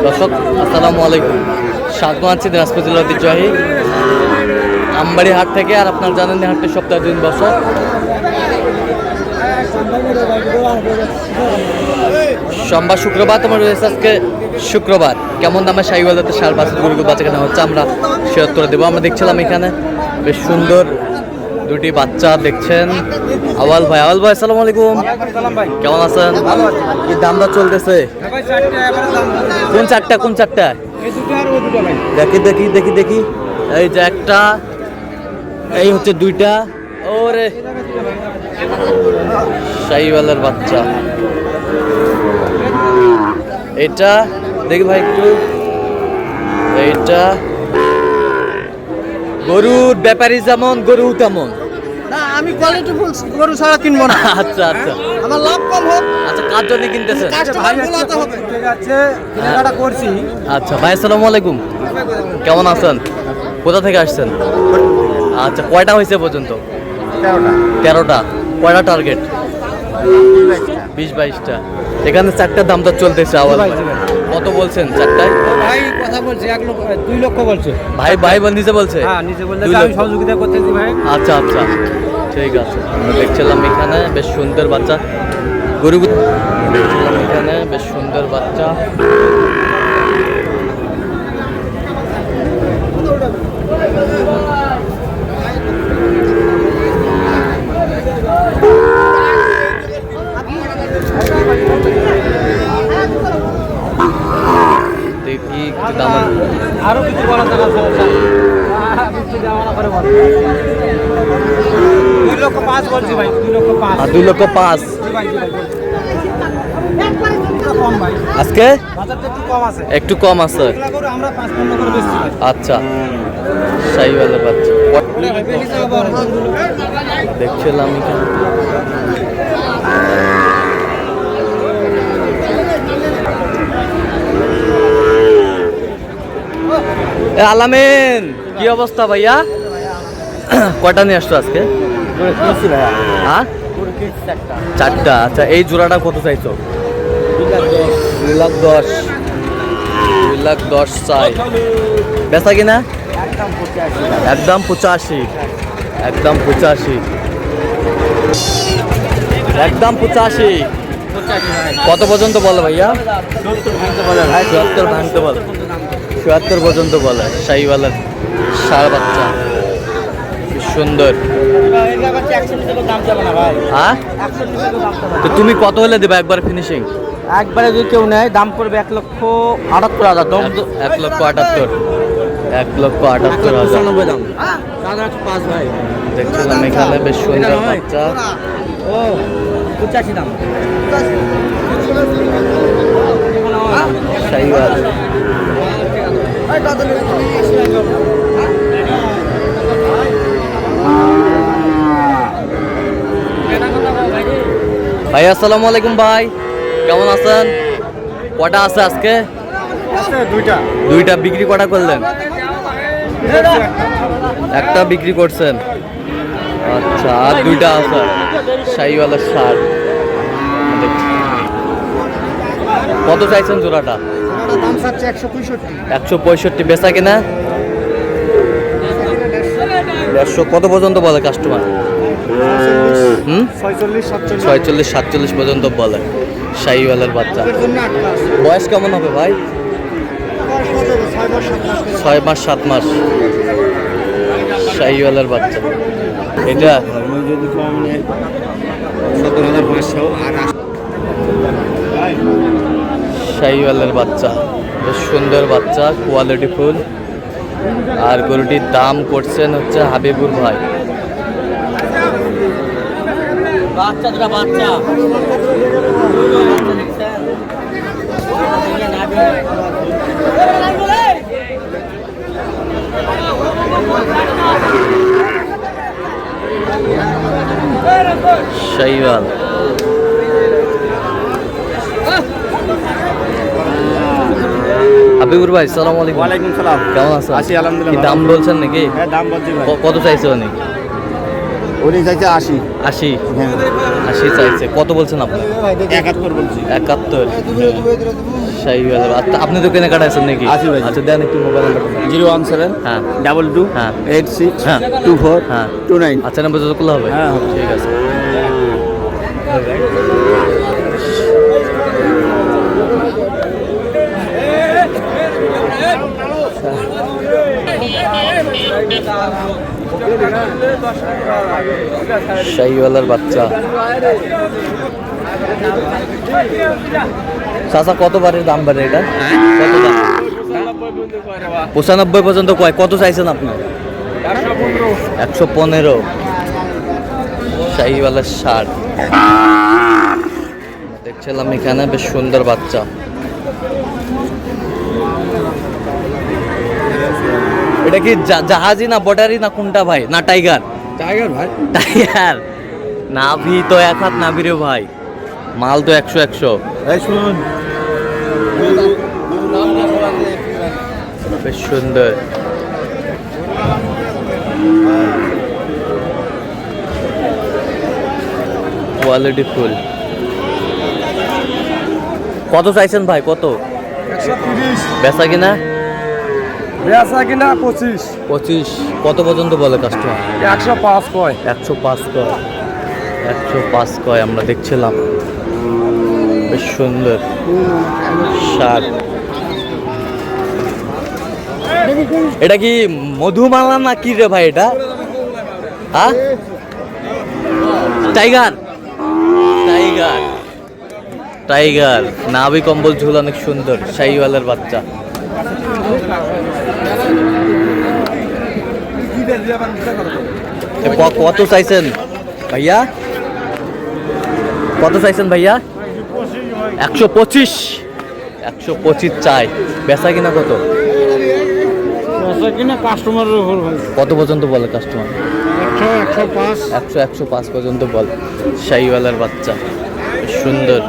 দর্শক আসসালামু আলাইকুম, স্বাগত আছি দিনাজপুর জেলার ঐতিহ্যবাহী আমবাড়ি হাট থেকে। আর আপনারা জানেন এই হাটটি সপ্তাহে 2 বছর সোমবার শুক্রবার তোমার রয়েছে আজকে শুক্রবার। কেমন দামে শাহিওয়াল জাতের ষাঁড় বাছুর গরু বাচ্চা কেনা হচ্ছে আমরা শেয়ার করে দেবো। আমরা দেখছিলাম এখানে বেশ সুন্দর দুটি বাচ্চা দেখছেন। আওয়াল ভাই আসসালামু আলাইকুম, কেমন আছেন? কি দাম দর চলতেছে? কোন চারটা? দেখি এই যে একটা, এই হচ্ছে দুইটা। ওরে শাহিওয়ালের বাচ্চা, এটা দেখি ভাই একটু। এইটা গরুর ব্যাপারী যেমন গরু তেমন না, আমি কোয়ালিটি ফুল গরু ছাড়া কিনবো না। আচ্ছা আমার লাভ কম হোক। আচ্ছা, কার জন্য কিনতেছেন? ভাই বলাতে হবে, ঠিক আছে, কেনাকাটা করছি। আচ্ছা ভাই, আসসালামু আলাইকুম, কেমন আছেন? কোথা থেকে আসছেন? আচ্ছা, কয়টা হয়েছে পর্যন্ত? 13টা। কয়টা টার্গেট? 20-22টা। এখানে 4টার দাম তো চলতেছে। আওয়াজ কত বলছেন চারটায়? ভাই কথা বলছে 2 লক্ষ বলছে। ভাই নিজে বলছে? হ্যাঁ, নিজে বলছে, আমি সহযোগিতা করতেছি ভাই। আচ্ছা ঠিক আছে। আমরা দেখছিলাম এখানে বেশ সুন্দর বাচ্চা গরু, দেখছিলাম এখানে বেশ সুন্দর বাচ্চা। দেখি আরো কিছু বলার দরকার আছে। 2 লক্ষ 5 বলছি ভাই, 2 লক্ষ 5। 2 লক্ষ 5 আজকে একটু কম আছে। আচ্ছা, শাহিওয়ালের বাচ্চা দেখছিলাম এখানে। আলামিন, কি অবস্থা ভাইয়া? কয়টা নিয়ে আসছো আজকে? হ্যাঁ, 4টা। আচ্ছা, এই জোড়াটা কত চাইছো? 2,10,000 চাই। বেচা কিনা? একদম 85। একদম 85। কত পর্যন্ত বলে ভাইয়া? 74 ভাঙতে বলে। 74 পর্যন্ত বলে। শাহিওয়ালের ষাঁড় বাচ্চা সুন্দর। হ্যাঁ, তো তুমি কত হলে দেবে একবার ফিনিশিং? একবারে যদি কেউ নেয় দাম পড়বে 1,78,000। 1,78,000। 1,78,000 দাম। 5 ভাই দেখছিলাম এখানে বেশ সুন্দর বাচ্চা। ও 85 দাম। শাহিওয়াল ভাই, আসসালামু আলাইকুম ভাই, কেমন আছেন? কটা আছে আজকে? দুইটা বিক্রি কটা করলেন? একটা বিক্রি করছেন। আচ্ছা, আর 2টা আছে শাহিওয়ালের ষাঁড়। কত চাইছেন জোড়াটা? 165। বেচা কিনা 150। কত পর্যন্ত বলে কাস্টমার? 46-47 পর্যন্ত বলে। শাহিওয়ালের বাচ্চা বয়স কেমন হবে ভাই? 6-7 মাস। শাহিওয়ালের বাচ্চা এটা শাহিওয়ালের বাচ্চা বেশ সুন্দর বাচ্চা, কোয়ালিটি ফুল। আর গরুটির দাম করছেন হচ্ছে হাবিবুর ভাই। শাহিওয়াল হাবিবুর ভাই, আসসালামু আলাইকুম। ওয়ালাইকুম সালাম। কেমন আছেন? আছি আলহামদুলিল্লাহ। কি দাম বলছেন নাকি? হ্যাঁ, দাম বলছি ভাই। কত চাইছো নাকি? ওটি চাইছে 80। 80? হ্যাঁ 80 চাইছে। কত বলছেন আপনি? 71 বলছি। 71। শাহিওয়াল। আপনি তো কেনাকাটা আছেন নাকি? আছি ভাই। আচ্ছা দেন একটু মোবাইল নাম্বার। 017 হ্যাঁ 22 হ্যাঁ 86 হ্যাঁ 24 হ্যাঁ 29। আচ্ছা নাম্বার যত করলে হবে? হ্যাঁ, হবে। ঠিক আছে। শাহিওয়ালার বাচ্চা। চাচা কত বারের দাম বাড়ে এটা? কত দাম? 95 পর্যন্ত কয়? কত চাইছেন আপনার? 115। শাহিওয়ালার ষাট। দেখছিলাম এখানে বেশ সুন্দর বাচ্চা। এটা কি জাহাজি না বর্ডারি না কোনটা ভাই? না টাইগার? টাইগার ভাই। টাইগার। নাভি তো এক হাত নাভি রে ভাই। মাল তো 100। এই শুনুন, বেশ সুন্দর। Quality full. কত চাইছেন ভাই? কত 130। বেচা কিনা? বেচা কিনা 25। 25। কত পর্যন্ত বলে কাস্টমার? 105 কয়। 105 কয়। 105 কয় আমরা দেখছিলাম। বেশ সুন্দর শার্ট। এটা কি মধুমালা না কি রে ভাই এটা? হ্যাঁ টাইগার। টাইগার। টাইগার। নাভি কম্বল ঝুল অনেক সুন্দর। শাহিওয়ালের বাচ্চা। কত চাইছেন ভাইয়া? কত চাইছেন ভাইয়া? 125। 125 চাই। বেচা কিনা কত? বেচা কিনা কাস্টমারের উপর ভাই। কত পর্যন্ত বলে কাস্টমার? 100 105। 105 পর্যন্ত বল। শাহিওয়ালার বাচ্চা বেশ সুন্দর।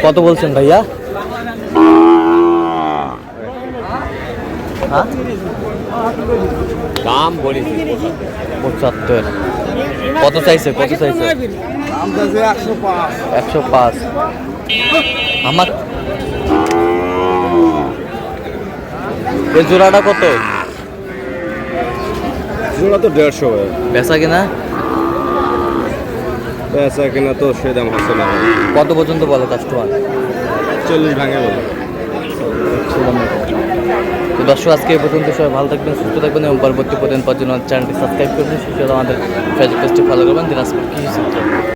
কত বলছেন ভাইয়া? হ্যাঁ দাম বলেছি 75। কত চাইছে? কত চাইছে? দাম চাইছে 105। 105। আমার এই জোড়াটা কত? জোড়া তো 150 ভাই। বেচা কিনা? বেচা কিনা তো সে দাম হচ্ছে না ভাই। কত পর্যন্ত বলে কাস্টমার? 40 ভাঙে বলে। তো দর্শক আজকে এই পর্যন্ত। সবাই ভালো থাকবেন, সুস্থ থাকবেন এবং পরবর্তী প্রতিদিন পাওয়ার জন্য চ্যানেলটি সাবস্ক্রাইব করবেন। সেই সাথে আমাদের ফেসবুক পেজটি ফলো করবেন। দিনাজপুর কৃষি চিত্র।